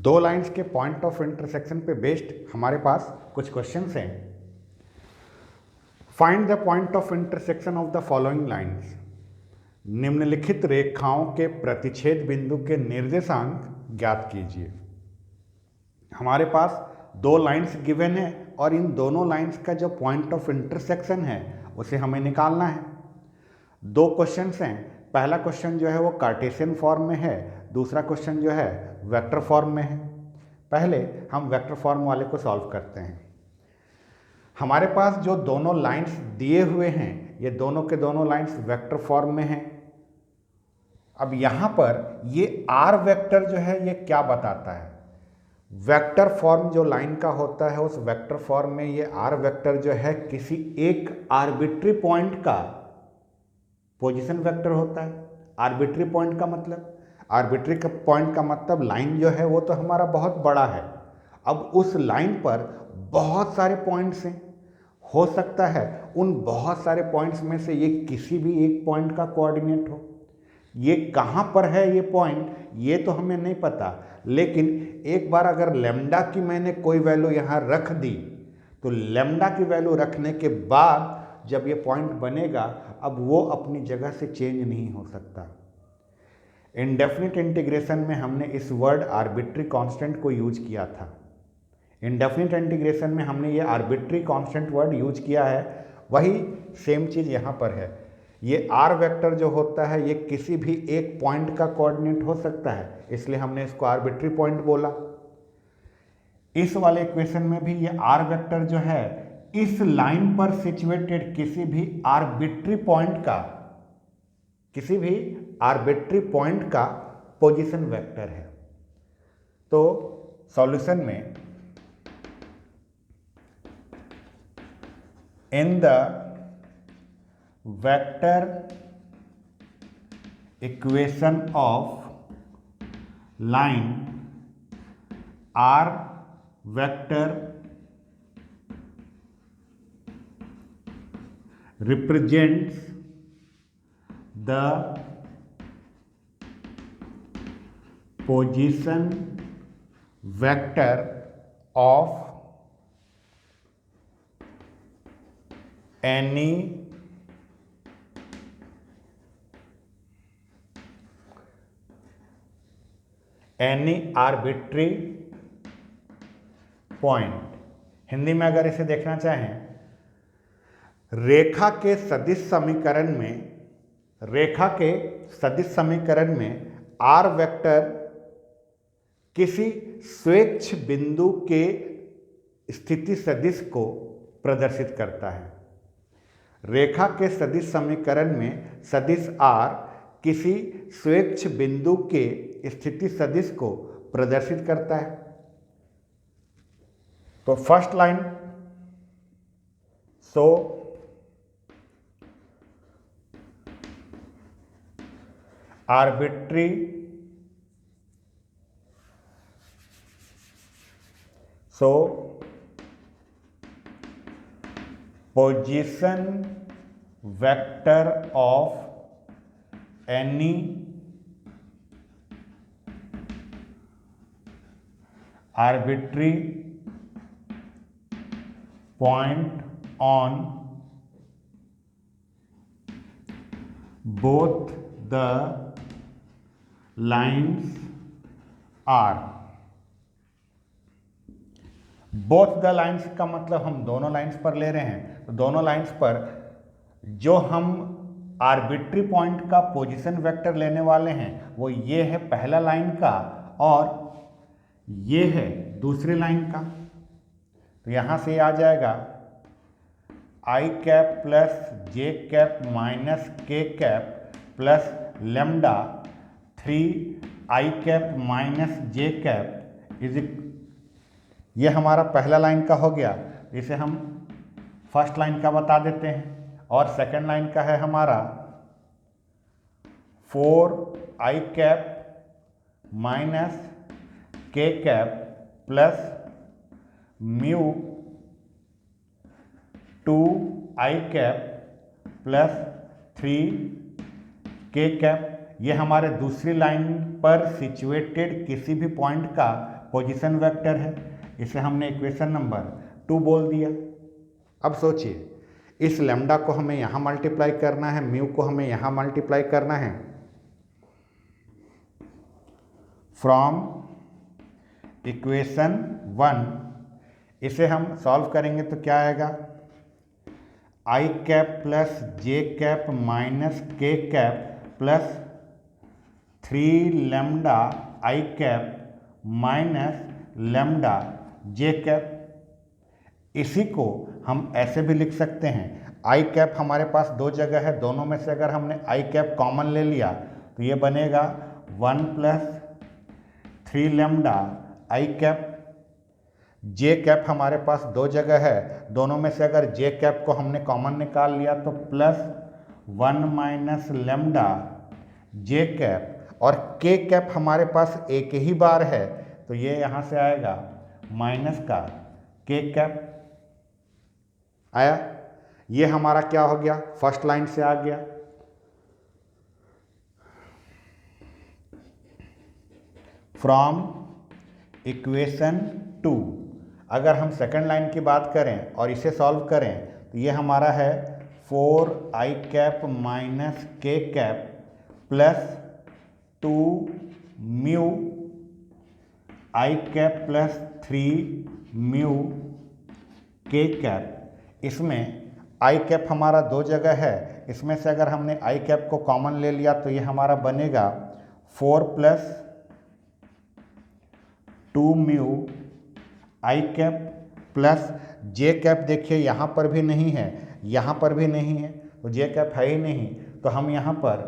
दो लाइंस के point of intersection पे बेस्ड हमारे पास कुछ क्वेश्चंस हैं। Find the point of intersection of the following lines. निम्नलिखित रेखाओं के प्रतिच्छेद बिंदु के निर्देशांक ज्ञात कीजिए। हमारे पास दो लाइंस गिवन है और इन दोनों लाइंस का जो पॉइंट ऑफ इंटरसेक्शन है उसे हमें निकालना है। दो क्वेश्चंस हैं। पहला क्वेश्चन जो है वो कार्टेशियन फॉर्म में है, दूसरा क्वेश्चन जो है वेक्टर फॉर्म में है। पहले हम वेक्टर फॉर्म वाले को सॉल्व करते हैं। हमारे पास जो दोनों लाइंस दिए हुए हैं ये दोनों के दोनों लाइंस वेक्टर फॉर्म में हैं। अब यहाँ पर ये आर वेक्टर जो है ये क्या बताता है? वेक्टर फॉर्म जो लाइन का होता है उस वेक्टर फॉर्म में ये आर वेक्टर जो है किसी एक आर्बिट्री पॉइंट का पोजीशन वेक्टर होता है। आर्बिट्री पॉइंट का मतलब, आर्बिट्री का पॉइंट का मतलब लाइन जो है वो तो हमारा बहुत बड़ा है। अब उस लाइन पर बहुत सारे पॉइंट्स हैं, हो सकता है उन बहुत सारे पॉइंट्स में से ये किसी भी एक पॉइंट का कोऑर्डिनेट हो। ये कहाँ पर है ये पॉइंट ये तो हमें नहीं पता, लेकिन एक बार अगर लेम्डा की मैंने कोई वैल्यू यहाँ रख दी तो लेम्डा की वैल्यू रखने के बाद जब ये पॉइंट बनेगा अब वो अपनी जगह से चेंज नहीं हो सकता। इंडेफिनिट इंटीग्रेशन में हमने इस वर्ड आर्बिट्री कांस्टेंट को यूज किया था। इंडेफिनिट इंटीग्रेशन में हमने ये आर्बिट्री कांस्टेंट वर्ड यूज किया है, वही सेम चीज़ यहाँ पर है। ये आर वेक्टर जो होता है ये किसी भी एक पॉइंट का कोऑर्डिनेट हो सकता है, इसलिए हमने इसको आर्बिट्री पॉइंट बोला। इस वाले इक्वेशन में भी ये आर वेक्टर जो है इस लाइन पर सिचुएटेड किसी भी आर्बिट्री पॉइंट का, किसी भी आर्बिट्री पॉइंट का पोजीशन वेक्टर है। तो सॉल्यूशन में in the vector equation of line r vector represents the position vector of any arbitrary point। Hindi में अगर इसे देखना चाहें, रेखा के सदिश समीकरण में आर वेक्टर किसी स्वेच्छ बिंदु के स्थिति सदिश को प्रदर्शित करता है। रेखा के सदिश समीकरण में सदिश आर किसी स्वेच्छ बिंदु के स्थिति सदिश को प्रदर्शित करता है। तो first line, so arbitrary position vector of any arbitrary point on both the lines are. Both the lines का मतलब हम दोनों लाइन्स पर ले रहे हैं, तो दोनों लाइन्स पर जो हम आर्बिट्री पॉइंट का पोजीशन वेक्टर लेने वाले हैं वो ये है पहला लाइन का और ये है दूसरी लाइन का। तो यहाँ से आ जाएगा आई cap plus J cap minus K cap plus lambda 3 i cap minus J cap is, ये हमारा पहला लाइन का हो गया। इसे हम फर्स्ट लाइन का बता देते हैं। और सेकंड लाइन का है हमारा 4 i cap minus K cap plus mu 2 i cap plus 3 के कैप। ये हमारे दूसरी लाइन पर सिचुएटेड किसी भी पॉइंट का पोजीशन वेक्टर है, इसे हमने इक्वेशन नंबर 2 बोल दिया। अब सोचिए, इस लैम्डा को हमें यहाँ मल्टीप्लाई करना है, म्यू को हमें यहाँ मल्टीप्लाई करना है। फ्रॉम इक्वेशन 1 इसे हम सॉल्व करेंगे तो क्या आएगा, आई cap plus J cap minus K cap plus 3 lambda आई कैप माइनस लैम्डा जे कैप। इसी को हम ऐसे भी लिख सकते हैं, आई कैप हमारे पास दो जगह है, दोनों में से अगर हमने आई कैप कॉमन ले लिया तो ये बनेगा 1 प्लस 3 लैम्डा आई कैप। जे कैप हमारे पास दो जगह है, दोनों में से अगर जे कैप को हमने कॉमन निकाल लिया तो प्लस 1 माइनस लैम्डा जे कैप, और के कैप हमारे पास एक ही बार है तो ये यहाँ से आएगा माइनस का के कैप आया। ये हमारा क्या हो गया, फर्स्ट लाइन से आ गया। फ्रॉम इक्वेशन 2 अगर हम सेकंड लाइन की बात करें और इसे सॉल्व करें तो ये हमारा है 4 I cap minus K cap plus 2 mu I cap plus 3 mu K cap. इसमें आई कैप हमारा दो जगह है, इसमें से अगर हमने आई कैप को कॉमन ले लिया तो ये हमारा बनेगा 4 plus 2 mu I cap plus J cap. देखिए यहाँ पर भी नहीं है, यहाँ पर भी नहीं है, तो जे कैप है ही नहीं, तो हम यहाँ पर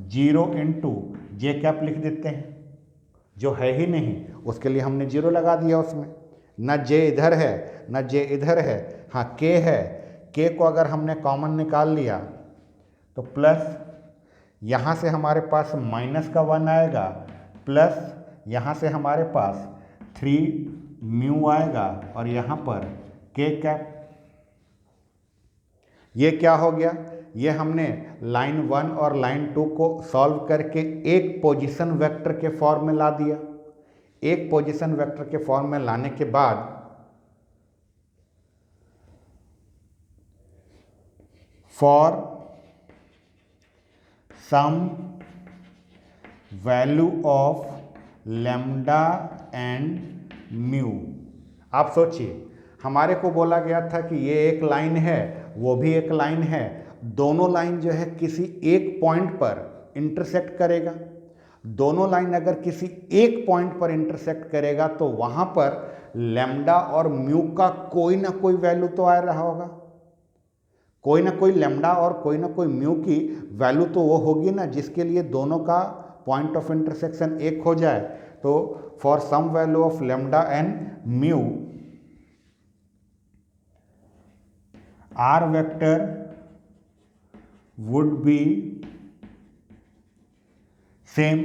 0 इंटू जे कैप लिख देते हैं। जो है ही नहीं उसके लिए हमने 0 लगा दिया उसमें, न जे इधर है न जे इधर है। हाँ के है, के को अगर हमने कॉमन निकाल लिया तो प्लस यहाँ से हमारे पास माइनस का 1 आएगा, प्लस यहाँ से हमारे पास 3 म्यू आएगा और यहाँ पर के कैप। ये क्या हो गया, ये हमने लाइन 1 और लाइन 2 को सॉल्व करके एक पोजीशन वेक्टर के फॉर्म में ला दिया। एक पोजीशन वेक्टर के फॉर्म में लाने के बाद for some value of lambda and mu. आप सोचिए, हमारे को बोला गया था कि ये एक लाइन है वो भी एक लाइन है, दोनों लाइन जो है किसी एक पॉइंट पर इंटरसेक्ट करेगा। दोनों लाइन अगर किसी एक पॉइंट पर इंटरसेक्ट करेगा तो वहां पर लैम्डा और म्यू का कोई ना कोई वैल्यू तो आ रहा होगा, कोई ना कोई लैम्डा और कोई ना कोई म्यू की वैल्यू तो वो होगी ना, जिसके लिए दोनों का पॉइंट ऑफ इंटरसेक्शन एक हो जाए। तो for some value of lambda and mu r vector would be same.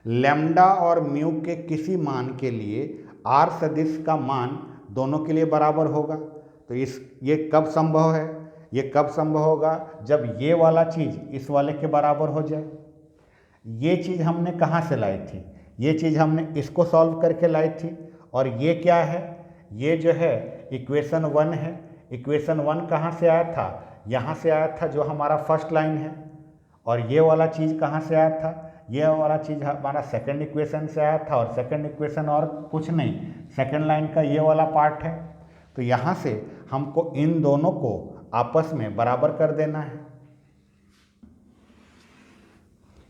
Lambda और म्यू के किसी मान के लिए आर सदिश का मान दोनों के लिए बराबर होगा। तो ये कब संभव है, ये कब संभव होगा, जब ये वाला चीज़ इस वाले के बराबर हो जाए। ये चीज़ हमने कहाँ से लाई थी, ये चीज़ हमने इसको सॉल्व करके लाई थी। और ये क्या है, ये जो है इक्वेशन 1 है। इक्वेशन 1 कहाँ से आया था, यहाँ से आया था जो हमारा फर्स्ट लाइन है। और ये वाला चीज़ कहाँ से आया था, ये वाला चीज़ हमारा सेकंड इक्वेशन से आया था। और सेकंड इक्वेशन और कुछ नहीं, सेकंड लाइन का ये वाला पार्ट है। तो यहाँ से हमको इन दोनों को आपस में बराबर कर देना है।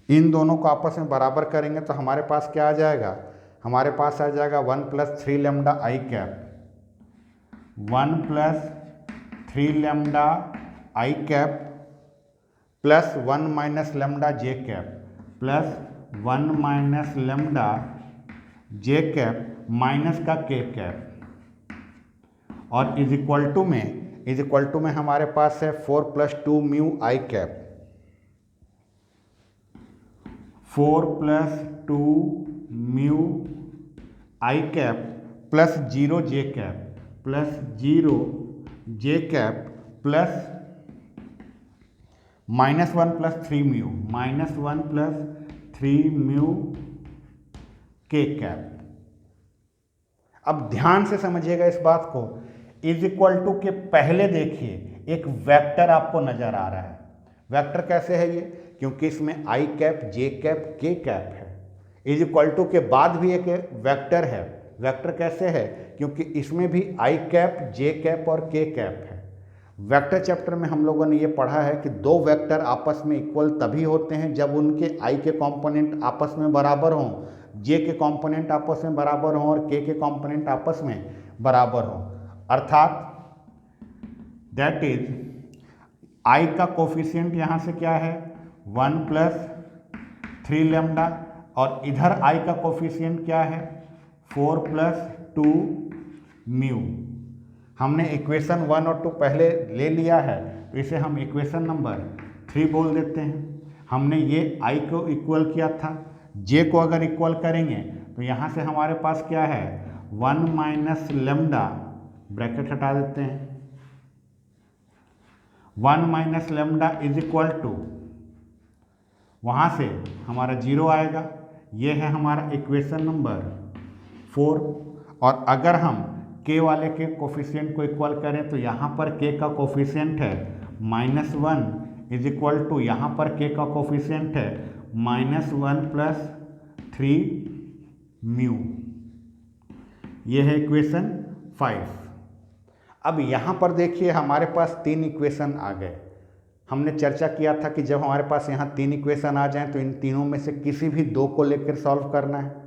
इन दोनों को आपस में बराबर करेंगे तो हमारे पास क्या आ जाएगा, हमारे पास आ जाएगा 1 प्लस 3 लैम्डा आई कैप, 1 प्लस 3 लैम्डा आई कैप प्लस 1 माइनस लैम्डा जे कैप प्लस 1 माइनस लैम्डा जे कैप माइनस का के कैप। और इज इक्वल टू में हमारे पास है 4 plus 2 mu I cap, 4 plus 2 mu I cap plus 0 J cap plus 0 J cap plus -1 plus 3 mu, -1 plus 3 mu K cap. अब ध्यान से समझिएगा इस बात को, इज इक्वल टू के पहले देखिए एक वेक्टर आपको नजर आ रहा है। वेक्टर कैसे है ये, क्योंकि इसमें आई कैप, जे कैप, के कैप है। इज इक्वल टू के बाद भी एक वेक्टर है। वेक्टर कैसे है, क्योंकि इसमें भी आई कैप, जे कैप और के कैप है। वेक्टर चैप्टर में हम लोगों ने ये पढ़ा है कि दो वेक्टर आपस में इक्वल तभी होते हैं जब उनके आई के कंपोनेंट आपस में बराबर हों, जे के कंपोनेंट आपस में बराबर हों और के कंपोनेंट आपस में बराबर हों। अर्थात दैट इज आई का कोफिशिएंट यहाँ से क्या है 1 + 3 लैम्डा, और इधर आई का कोफिशिएंट क्या है 4 + 2 म्यू। हमने इक्वेशन 1 और 2 पहले ले लिया है, तो इसे हम इक्वेशन नंबर 3 बोल देते हैं। हमने ये आई को इक्वल किया था, जे को अगर इक्वल करेंगे तो यहाँ से हमारे पास क्या है 1 - लैम्डा, ब्रैकेट हटा देते हैं, 1 - लैम्डा इज इक्वल टू, वहाँ से हमारा 0 आएगा। ये है हमारा इक्वेशन नंबर 4। और अगर हम के वाले के कोफिशिएंट को इक्वल करें तो यहाँ पर के का कोफिशिएंट है -1 इज इक्वल टू, यहाँ पर के का कोफिशिएंट है -1 + 3 म्यू। ये है इक्वेशन 5। अब यहाँ पर देखिए हमारे पास 3 इक्वेशन आ गए। हमने चर्चा किया था कि जब हमारे पास यहाँ 3 इक्वेशन आ जाएं तो इन तीनों में से किसी भी 2 को लेकर सॉल्व करना है।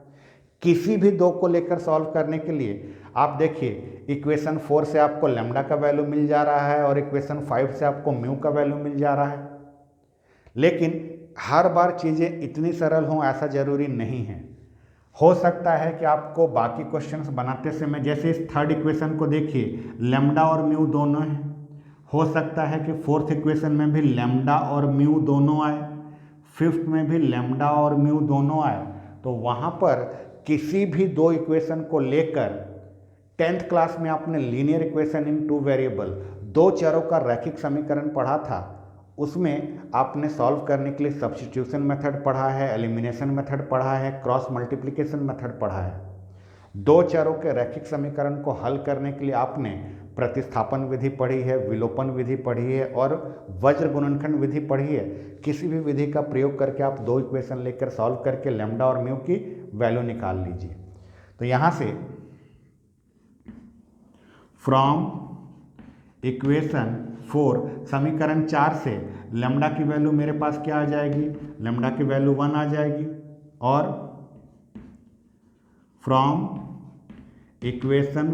किसी भी 2 को लेकर सॉल्व करने के लिए आप देखिए इक्वेशन 4 से आपको लैम्डा का वैल्यू मिल जा रहा है और इक्वेशन 5 से आपको म्यू का वैल्यू मिल जा रहा है। लेकिन हर बार चीज़ें इतनी सरल हों ऐसा ज़रूरी नहीं है। हो सकता है कि आपको बाकी क्वेश्चंस बनाते समय, जैसे इस थर्ड इक्वेशन को देखिए लैम्डा और म्यू दोनों हैं, हो सकता है कि फोर्थ इक्वेशन में भी लैम्डा और म्यू दोनों आए, फिफ्थ में भी लैम्डा और म्यू दोनों आए। तो वहाँ पर किसी भी 2 इक्वेशन को लेकर 10th क्लास में आपने लीनियर इक्वेशन इन 2 वेरिएबल, 2 चरों का रैखिक समीकरण पढ़ा था, उसमें आपने सॉल्व करने के लिए सब्स्टिट्यूशन मेथड पढ़ा है, एलिमिनेशन मेथड पढ़ा है, क्रॉस मल्टीप्लिकेशन मेथड पढ़ा है। 2 चरों के रैखिक समीकरण को हल करने के लिए आपने प्रतिस्थापन विधि पढ़ी है, विलोपन विधि पढ़ी है और वज्र गुणनखंड विधि पढ़ी है। किसी भी विधि का प्रयोग करके आप 2 इक्वेशन लेकर सॉल्व करके लैम्डा और म्यू की वैल्यू निकाल लीजिए। तो यहाँ से फ्रॉम इक्वेशन 4, समीकरण 4 से लैम्डा की वैल्यू मेरे पास क्या आ जाएगी, लैम्डा की वैल्यू 1 आ जाएगी। और फ्रॉम इक्वेशन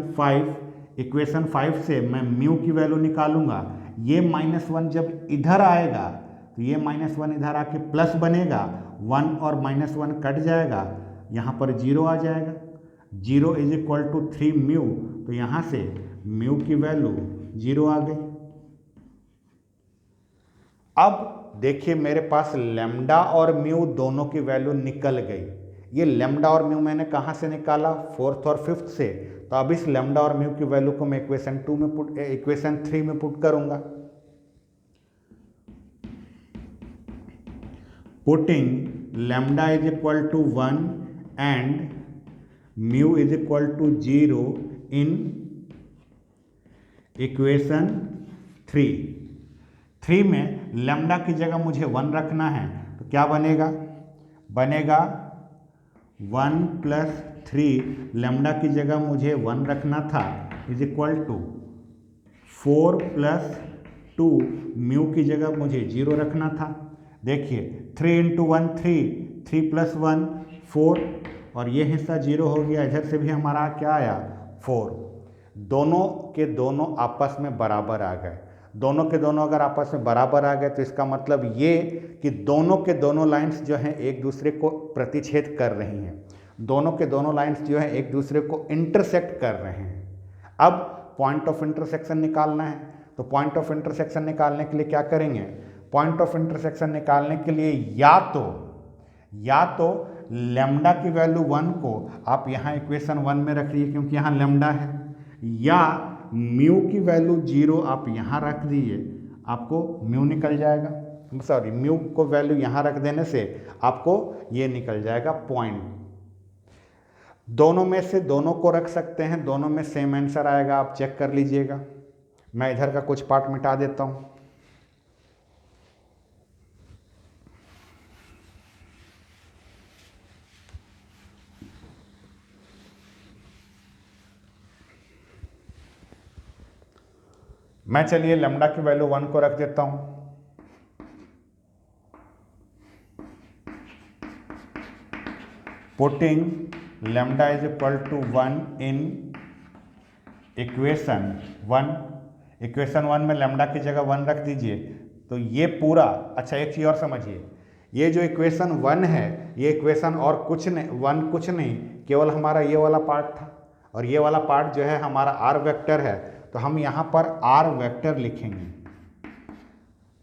5 से मैं म्यू की वैल्यू निकालूंगा। ये -1 जब इधर आएगा तो ये -1 इधर आके प्लस बनेगा, 1 और -1 कट जाएगा, यहाँ पर 0 आ जाएगा। 0 इज इक्वल टू 3 म्यू, तो यहाँ से म्यू की वैल्यू 0 आ गई। अब देखिए मेरे पास लैम्डा और म्यू दोनों की वैल्यू निकल गई। ये लैम्डा और म्यू मैंने कहाँ से निकाला, 4th और 5th से। तो अब इस लैम्डा और म्यू की वैल्यू को मैं इक्वेशन 3 में पुट करूंगा। Putting lambda is equal to 1 and mu is equal to 0 in equation 3 में लैम्डा की जगह मुझे 1 रखना है, तो क्या बनेगा, 1 + 3, लैम्डा की जगह मुझे 1 रखना था, इज इक्वल टू 4 + 2, म्यू की जगह मुझे 0 रखना था। देखिए 3 × 1 3 + 1 4, और ये हिस्सा 0 हो गया। इधर से भी हमारा क्या आया 4। दोनों के दोनों आपस में बराबर आ गए। दोनों के दोनों अगर आपस में बराबर आ गए तो इसका मतलब ये कि दोनों के दोनों लाइंस जो हैं एक दूसरे को प्रतिच्छेद कर रही हैं, दोनों के दोनों लाइंस जो हैं एक दूसरे को इंटरसेक्ट कर रहे हैं। अब पॉइंट ऑफ इंटरसेक्शन निकालना है, तो पॉइंट ऑफ इंटरसेक्शन निकालने के लिए क्या करेंगे, पॉइंट ऑफ इंटरसेक्शन निकालने के लिए या तो लैम्डा की वैल्यू 1 को आप यहाँ इक्वेशन 1 में रखिए क्योंकि यहाँ लैम्डा है, या म्यू की वैल्यू 0 आप यहाँ रख दीजिए, आपको म्यू निकल जाएगा। सॉरी, म्यू को वैल्यू यहाँ रख देने से आपको ये निकल जाएगा पॉइंट। दोनों में से दोनों को रख सकते हैं, दोनों में सेम आंसर आएगा, आप चेक कर लीजिएगा। मैं इधर का कुछ पार्ट मिटा देता हूँ। मैं चलिए लैम्डा की वैल्यू 1 को रख देता हूँ। Putting lambda is equal to 1 in equation 1 में लैम्डा की जगह 1 रख दीजिए। तो ये पूरा, अच्छा एक चीज़ और समझिए, ये जो इक्वेशन 1 है, ये इक्वेशन और कुछ नहीं, 1 कुछ नहीं, केवल हमारा ये वाला पार्ट था, और ये वाला पार्ट जो है हमारा आर वेक्टर है। तो हम यहाँ पर आर वेक्टर लिखेंगे।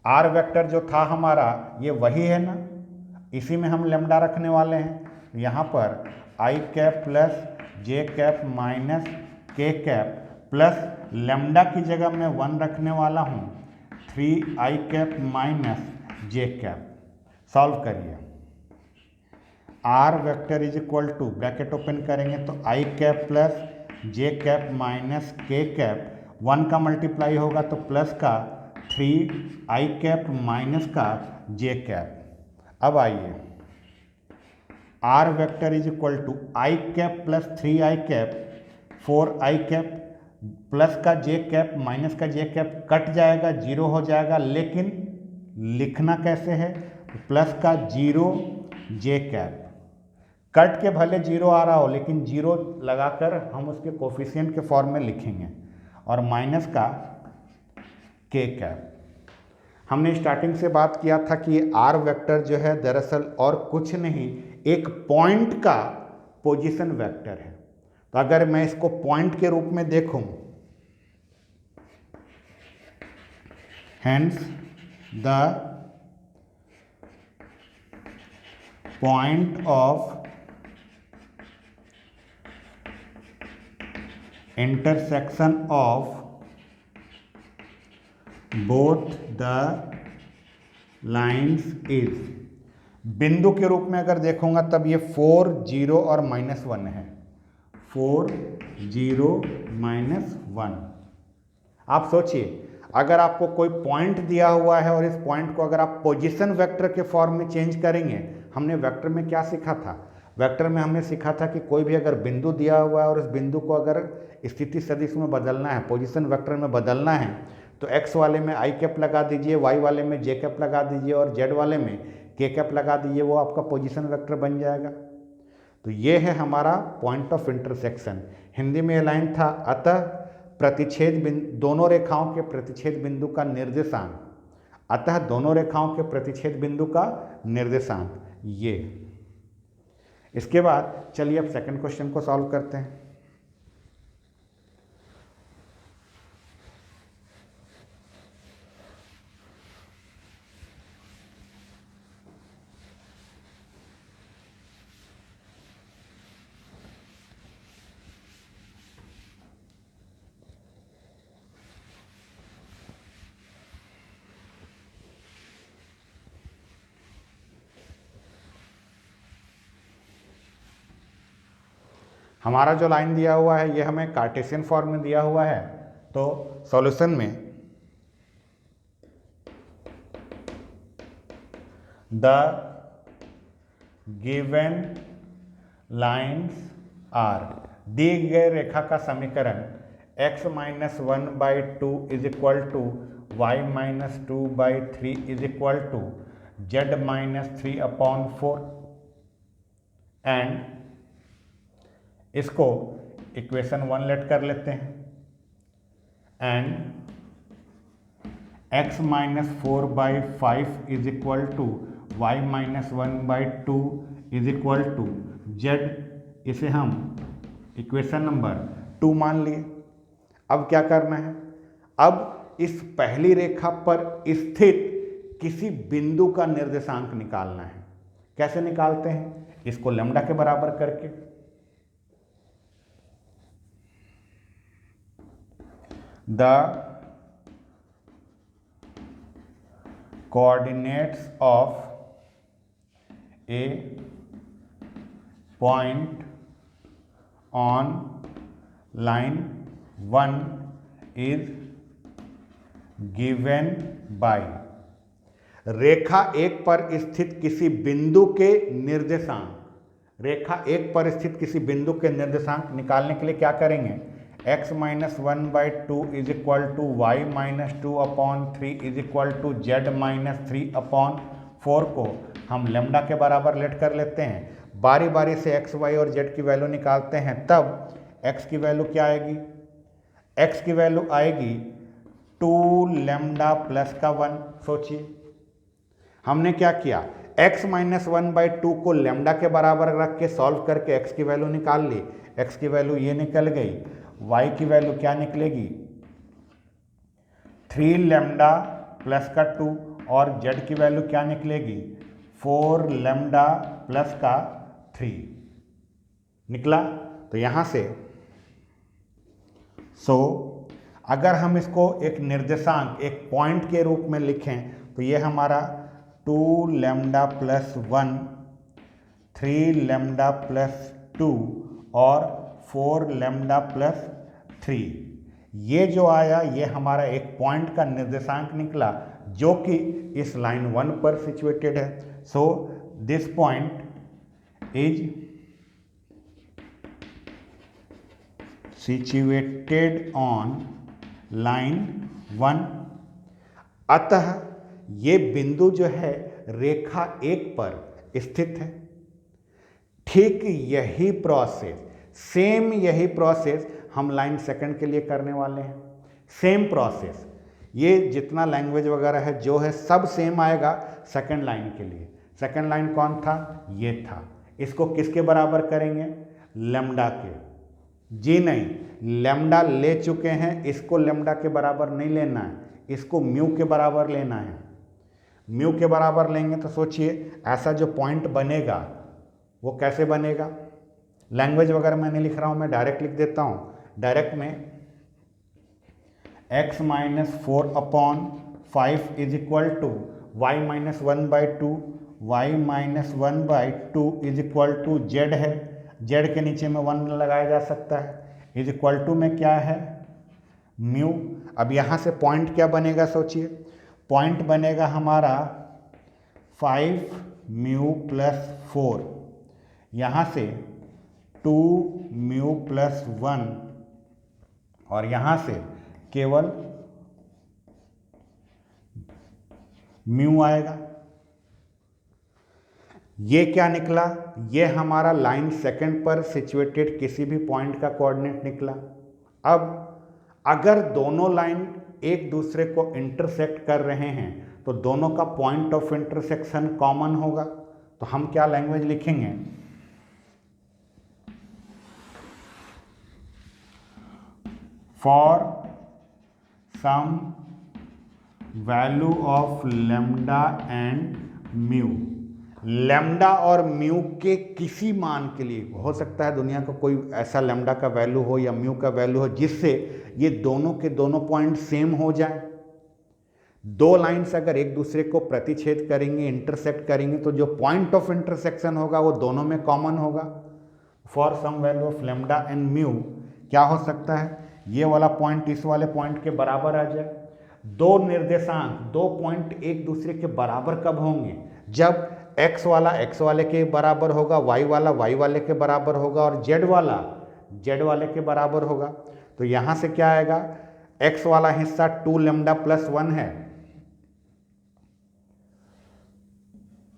आर वेक्टर जो था हमारा ये वही है ना, इसी में हम लैम्डा रखने वाले हैं। यहाँ पर I cap plus J cap minus K cap plus lambda की जगह मैं 1 रखने वाला हूँ, 3 I cap minus J cap. Solve करिए। R vector is equal to, bracket open करेंगे तो I cap plus J cap minus K cap, 1 का मल्टीप्लाई होगा तो प्लस का 3 आई कैप माइनस का जे कैप। अब आइए, r vector is equal to I cap plus 3 I cap 4 I cap plus का जे कैप माइनस का J cap cut जाएगा, 0 हो जाएगा, लेकिन लिखना कैसे है, प्लस का 0 जे कैप। कट के भले 0 आ रहा हो, लेकिन 0 लगाकर हम उसके कोफिशिएंट के फॉर्म में लिखेंगे, और माइनस का के कैप। हमने स्टार्टिंग से बात किया था कि आर वेक्टर जो है दरअसल और कुछ नहीं, एक पॉइंट का पोजीशन वेक्टर है। तो अगर मैं इसको पॉइंट के रूप में देखूं, hence the point of intersection of both the lines is, बिंदु के रूप में अगर देखूंगा तब ये 4 0 और -1 है, 4 0 -1। आप सोचिए, अगर आपको कोई पॉइंट दिया हुआ है और इस पॉइंट को अगर आप पोजीशन वेक्टर के फॉर्म में चेंज करेंगे, हमने वेक्टर में क्या सीखा था, वेक्टर में हमने सीखा था कि कोई भी अगर बिंदु दिया हुआ है और उस बिंदु को अगर स्थिति सदिश में बदलना है, पोजीशन वेक्टर में बदलना है, तो एक्स वाले में आई कैप लगा दीजिए, वाई वाले में जे कैप लगा दीजिए, और जेड वाले में के कैप लगा दीजिए, वो आपका पोजीशन वेक्टर बन जाएगा। तो ये है हमारा पॉइंट ऑफ इंटरसेक्शन। हिंदी में ये लाइन था, अतः प्रतिच्छेद बिंदु, दोनों रेखाओं के प्रतिच्छेद बिंदु का निर्देशांक, अतः दोनों रेखाओं के प्रतिच्छेद बिंदु का निर्देशांक ये। इसके बाद चलिए अब सेकंड क्वेश्चन को सॉल्व करते हैं। हमारा जो लाइन दिया हुआ है ये हमें कार्टेशियन फॉर्म में दिया हुआ है। तो सॉल्यूशन में द गिवन लाइन्स आर, दी गए रेखा का समीकरण x - 1/2 is equal to y - 2/3 is equal to z - 3/4, and इसको इक्वेशन 1 लेट कर लेते हैं, and x - 4/5 is equal to y - 1/2 is equal to z, इसे हम इक्वेशन नंबर 2 मान लिए। अब क्या करना है, अब इस पहली रेखा पर स्थित किसी बिंदु का निर्देशांक निकालना है। कैसे निकालते हैं, इसको लैम्डा के बराबर करके, the coordinates of a point on line 1 is given by, रेखा 1 पर स्थित किसी बिंदु के निर्देशांक, रेखा 1 पर स्थित किसी बिंदु के निर्देशांक निकालने के लिए क्या करेंगे, x minus 1/2 is equal to Y minus 2/3 is equal to Z minus 3/4 को हम लेमडा के बराबर लेट कर लेते हैं। बारी बारी से x, y और z की वैल्यू निकालते हैं, तब x की वैल्यू क्या आएगी, x की वैल्यू आएगी 2 लेमडा प्लस का 1। सोचिए हमने क्या किया, x माइनस 1/2 को लेमडा के बराबर रख के सॉल्व करके x की वैल्यू निकाल ली, x की वैल्यू ये निकल गई, y की वैल्यू क्या निकलेगी 3 लेमडा प्लस का 2 और z की वैल्यू क्या निकलेगी 4 लेमडा प्लस का 3 निकला। तो यहाँ से अगर हम इसको एक निर्देशांक, एक पॉइंट के रूप में लिखें तो ये हमारा 2 लेमडा प्लस 1, 3 लेमडा प्लस 2 और 4 लेमडा प्लस 3, ये जो आया ये हमारा एक पॉइंट का निर्देशांक निकला जो कि इस लाइन 1 पर सिचुएटेड है। So this point is situated on line 1। अतः ये बिंदु जो है रेखा 1 पर स्थित है। ठीक यही प्रोसेस, सेम यही प्रोसेस हम लाइन 2 के लिए करने वाले हैं। सेम प्रोसेस, ये जितना लैंग्वेज वगैरह है जो है सब सेम आएगा सेकंड लाइन के लिए। सेकंड लाइन कौन था, ये था। इसको किसके बराबर करेंगे, लेमडा के। जी नहीं, लेमडा ले चुके हैं, इसको लेमडा के बराबर नहीं लेना है, इसको म्यू के बराबर लेना है। म्यू के बराबर लेंगे तो सोचिए ऐसा जो पॉइंट बनेगा वो कैसे बनेगा। लैंग्वेज वगैरह मैं नहीं लिख रहा हूँ, मैं डायरेक्ट लिख देता हूँ। डायरेक्ट में x minus 4/5 is equal to Y minus 1/2, Y minus 1/2 is equal to Z है, जेड के नीचे में 1 लगाया जा सकता है, इज इक्वल टू में क्या है म्यू। अब यहाँ से पॉइंट क्या बनेगा सोचिए, पॉइंट बनेगा हमारा 5 म्यू प्लस 4, यहाँ से 2 म्यू प्लस 1 और यहाँ से केवल म्यू आएगा। ये क्या निकला, ये हमारा लाइन 2 पर सिचुएटेड किसी भी पॉइंट का कोऑर्डिनेट निकला। अब अगर दोनों लाइन एक दूसरे को इंटरसेक्ट कर रहे हैं तो दोनों का पॉइंट ऑफ इंटरसेक्शन कॉमन होगा। तो हम क्या लैंग्वेज लिखेंगे, for some value of lambda and mu, lambda और म्यू के किसी मान के लिए, हो सकता है दुनिया का कोई ऐसा लेमडा का वैल्यू हो या म्यू का वैल्यू हो जिससे ये दोनों के दोनों पॉइंट सेम हो जाए। दो लाइंस अगर एक दूसरे को प्रतिच्छेद करेंगे, इंटरसेक्ट करेंगे, तो जो पॉइंट ऑफ इंटरसेक्शन होगा वो दोनों में कॉमन होगा। For some value of lambda and mu क्या हो सकता है, ये वाला पॉइंट इस वाले पॉइंट के बराबर आ जाए। दो निर्देशांक, दो पॉइंट एक दूसरे के बराबर कब होंगे, जब x वाला x वाले के बराबर होगा, y वाला y वाले के बराबर होगा और z वाला z वाले के बराबर होगा। तो यहाँ से क्या आएगा, x वाला हिस्सा 2 लेमडा प्लस 1 है,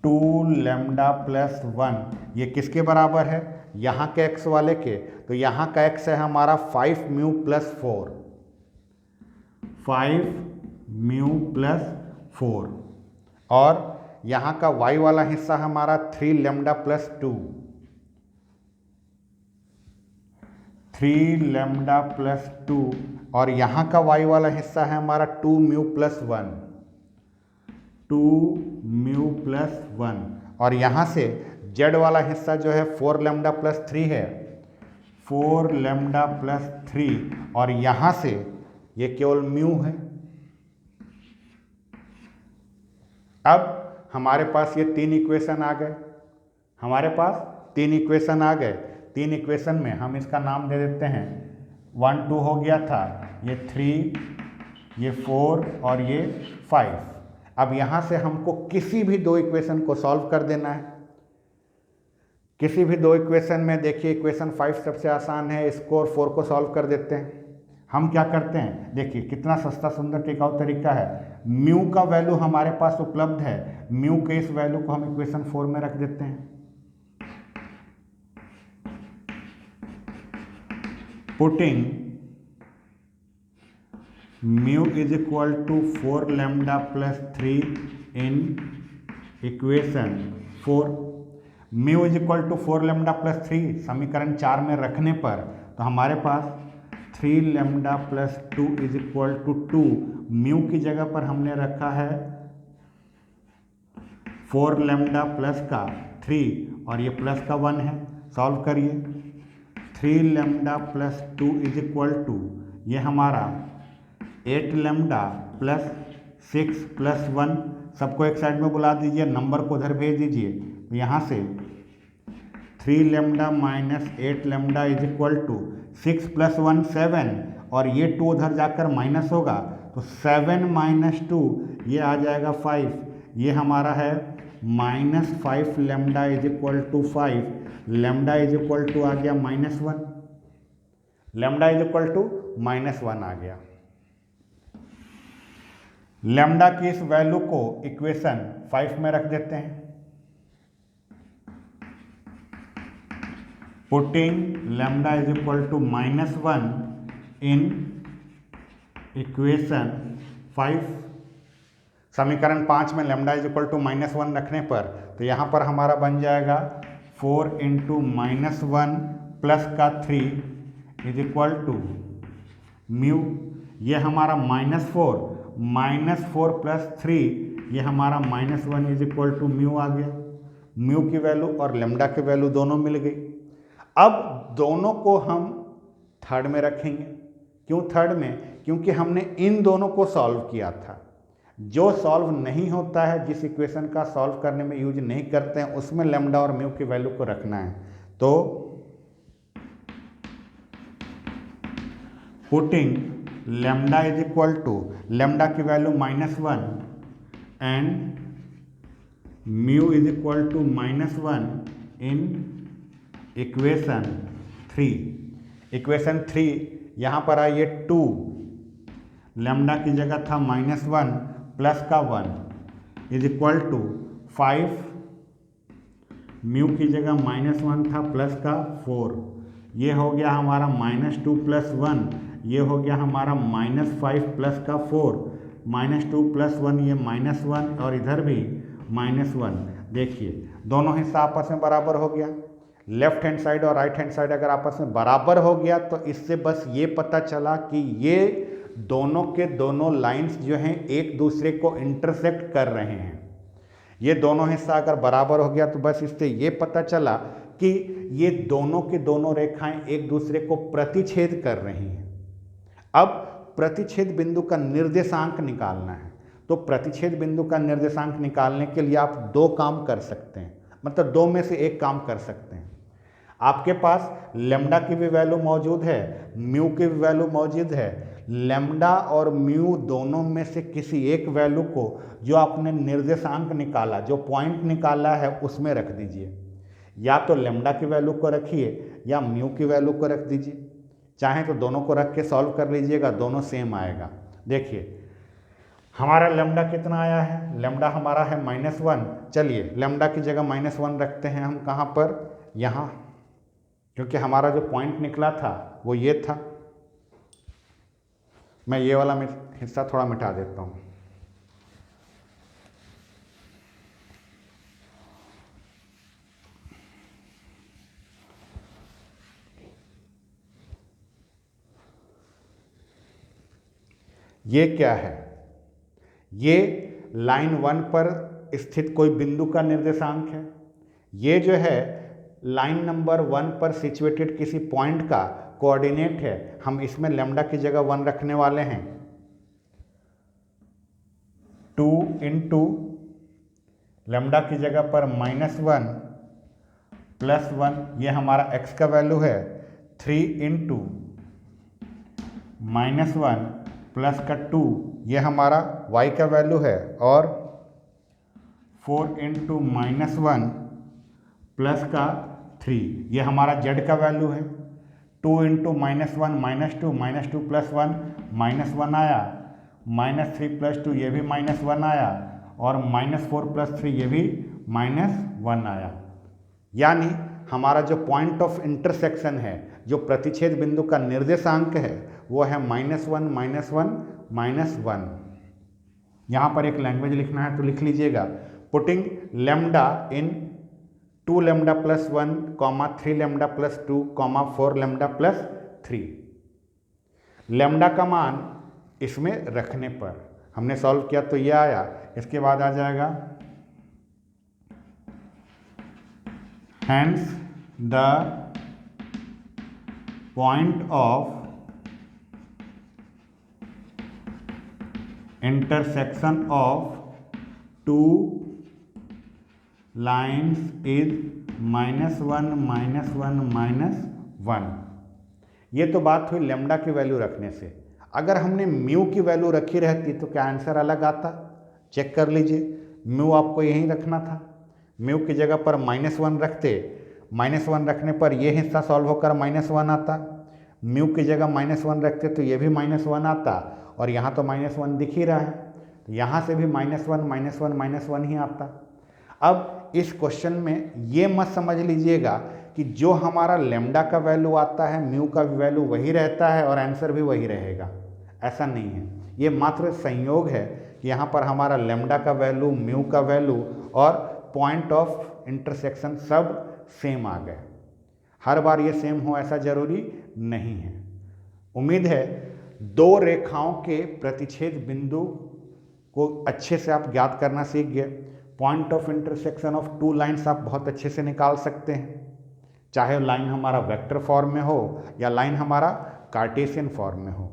2 लेमडा प्लस 1, ये किसके बराबर है, यहाँ के x वाले के। तो यहाँ का x है हमारा 5 म्यू प्लस 4, 5 म्यू प्लस 4 और यहाँ का y वाला हिस्सा हमारा 3 लेमडा प्लस 2, 3 लेमडा प्लस 2 और यहाँ का y वाला हिस्सा है हमारा 2 म्यू प्लस 1, 2 म्यू प्लस 1 और यहाँ से z वाला हिस्सा जो है 4 लेमडा प्लस 3 है, 4 लेमडा प्लस 3 और यहाँ से ये केवल म्यू है। अब हमारे पास ये 3 इक्वेशन आ गए, हमारे पास 3 इक्वेशन आ गए। तीन इक्वेशन में हम इसका नाम दे देते हैं 1 2 हो गया था, ये 3, ये 4 और ये 5। अब यहाँ से हमको किसी भी दो इक्वेशन को सॉल्व कर देना है। किसी भी दो इक्वेशन में देखिए इक्वेशन 5 सबसे आसान है, इसको और 4 को सॉल्व कर देते हैं। हम क्या करते हैं, देखिए कितना सस्ता सुंदर टिकाऊ तरीका है। म्यू का वैल्यू हमारे पास उपलब्ध है, म्यू के इस वैल्यू को हम इक्वेशन 4 में रख देते हैं। Putting mu is equal to 4 lambda plus 3 in equation 4। Mu is equal to 4 lambda plus 3 समीकरण 4 में रखने पर तो हमारे पास 3 lambda plus 2 is equal to 2। Mu की जगह पर हमने रखा है 4 लैम्डा प्लस का 3 और ये प्लस का 1 है। सॉल्व करिए। 3 lambda plus 2 is equal to ये हमारा 8 लैम्डा प्लस 6 प्लस 1, सबको एक साइड में बुला दीजिए, नंबर को उधर भेज दीजिए। तो यहाँ से 3 lambda minus 8 lambda is equal to 6 plus 1 7 और ये 2 उधर जाकर माइनस होगा तो 7 माइनस 2 ये आ जाएगा 5। ये हमारा है -5 lambda is equal to 5। Lambda is equal to आ गया -1। लैम्डा इज इक्वल टू -1 आ गया। लैम्डा की इस वैल्यू को इक्वेशन 5 में रख देते हैं। Putting lambda is equal to -1 in equation 5। समीकरण 5 में लैम्डा इज इक्वल टू -1 रखने पर तो यहाँ पर हमारा बन जाएगा 4 इंटू -1 प्लस का 3 इज इक्वल टू म्यू। ये हमारा -4 प्लस 3 ये हमारा -1 इज इक्वल टू म्यू आ गया। म्यू की वैल्यू और लैम्डा की वैल्यू दोनों मिल गई। अब दोनों को हम थर्ड में रखेंगे। क्यों थर्ड में? क्योंकि हमने इन दोनों को सॉल्व किया था। जो सॉल्व नहीं होता है, जिस इक्वेशन का सॉल्व करने में यूज नहीं करते हैं, उसमें लैम्डा और म्यू की वैल्यू को रखना है। तो putting lambda is equal to lambda की value -1 and mu is equal to -1 in equation 3। Equation 3 यहाँ पर आइए 2 लैम्डा की जगह था -1 प्लस का 1 इज इक्वल टू 5। म्यू की जगह -1 था प्लस का 4। ये हो गया हमारा -2 प्लस 1, ये हो गया हमारा -5 प्लस का 4। -2 प्लस 1 ये -1 और इधर भी -1। देखिए दोनों हिस्सा आपस में बराबर हो गया। लेफ्ट हैंड साइड और राइट हैंड साइड अगर आपस में बराबर हो गया तो इससे बस ये पता चला कि ये दोनों के दोनों लाइंस जो हैं एक दूसरे को इंटरसेक्ट कर रहे हैं। ये दोनों हिस्सा अगर बराबर हो गया तो बस इससे ये पता चला कि ये दोनों की दोनों रेखाएं एक दूसरे को प्रतिच्छेद कर रही हैं। अब प्रतिच्छेद बिंदु का निर्देशांक निकालना है। तो प्रतिच्छेद बिंदु का निर्देशांक निकालने के लिए आप दो काम कर सकते हैं, मतलब दो में से एक काम कर सकते हैं। आपके पास लैम्डा की भी वैल्यू मौजूद है, म्यू की भी वैल्यू मौजूद है। लैम्डा और म्यू दोनों में से किसी एक वैल्यू को जो आपने निर्देशांक निकाला, जो पॉइंट निकाला है, उसमें रख दीजिए। या तो लैम्डा की वैल्यू को रखिए या म्यू की वैल्यू को रख दीजिए। चाहें तो दोनों को रख के सॉल्व कर लीजिएगा, दोनों सेम आएगा। देखिए हमारा लैम्डा कितना आया है, लैम्डा हमारा है -1। चलिए लैम्डा की जगह -1 रखते हैं हम कहाँ पर, यहाँ, क्योंकि हमारा जो पॉइंट निकला था वो ये था। मैं ये वाला हिस्सा थोड़ा मिटा देता हूँ। ये क्या है? ये लाइन 1 पर स्थित कोई बिंदु का निर्देशांक है। ये जो है लाइन नंबर 1 पर सिचुएटेड किसी पॉइंट का कोऑर्डिनेट है। हम इसमें लैम्डा की जगह 1 रखने वाले हैं। 2 इंटू लैम्डा की जगह पर -1 +1 ये हमारा x का वैल्यू है, 3 इंटू -1 प्लस का 2 ये हमारा y का वैल्यू है, और 4 इंटू -1 प्लस का 3 ये हमारा z का वैल्यू है। 2 इंटू -1 -2 -2 प्लस 1 -1 आया, -3 प्लस 2 ये भी -1 आया, और -4 प्लस 3 ये भी -1 आया। यानी हमारा जो पॉइंट ऑफ इंटरसेक्शन है, जो प्रतिच्छेद बिंदु का निर्देशांक है, वो है -1 -1 -1। यहाँ पर एक लैंग्वेज लिखना है तो लिख लीजिएगा, पुटिंग लेमडा इन 2 lambda plus 1, 3 lambda plus 2, 4 lambda plus 3। Lambda का मान इसमें रखने पर हमने सॉल्व किया तो ये आया। इसके बाद आ जाएगा hence the point of intersection of two lines is -1 -1 -1। ये तो बात हुई लेमडा की वैल्यू रखने से। अगर हमने म्यू की वैल्यू रखी रहती तो क्या आंसर अलग आता? चेक कर लीजिए, म्यू आपको यहीं रखना था। म्यू की जगह पर -1 रखते, -1 रखने पर ये हिस्सा सॉल्व होकर -1 आता। म्यू की जगह -1 रखते तो ये भी -1 आता, और यहाँ तो -1 दिख ही रहा है, तो यहाँ से भी -1 -1 ही आता। अब इस क्वेश्चन में ये मत समझ लीजिएगा कि जो हमारा लेमडा का वैल्यू आता है म्यू का वैल्यू वही रहता है और आंसर भी वही रहेगा, ऐसा नहीं है। ये मात्र संयोग है कि यहाँ पर हमारा लेमडा का वैल्यू, म्यू का वैल्यू और पॉइंट ऑफ इंटरसेक्शन सब सेम आ गए। हर बार ये सेम हो ऐसा जरूरी नहीं है। उम्मीद है दो रेखाओं के प्रतिच्छेद बिंदु को अच्छे से आप ज्ञात करना सीख गए। Point of intersection of two lines आप बहुत अच्छे से निकाल सकते हैं, चाहे लाइन हमारा वेक्टर फॉर्म में हो या लाइन हमारा कार्टेशियन फॉर्म में हो।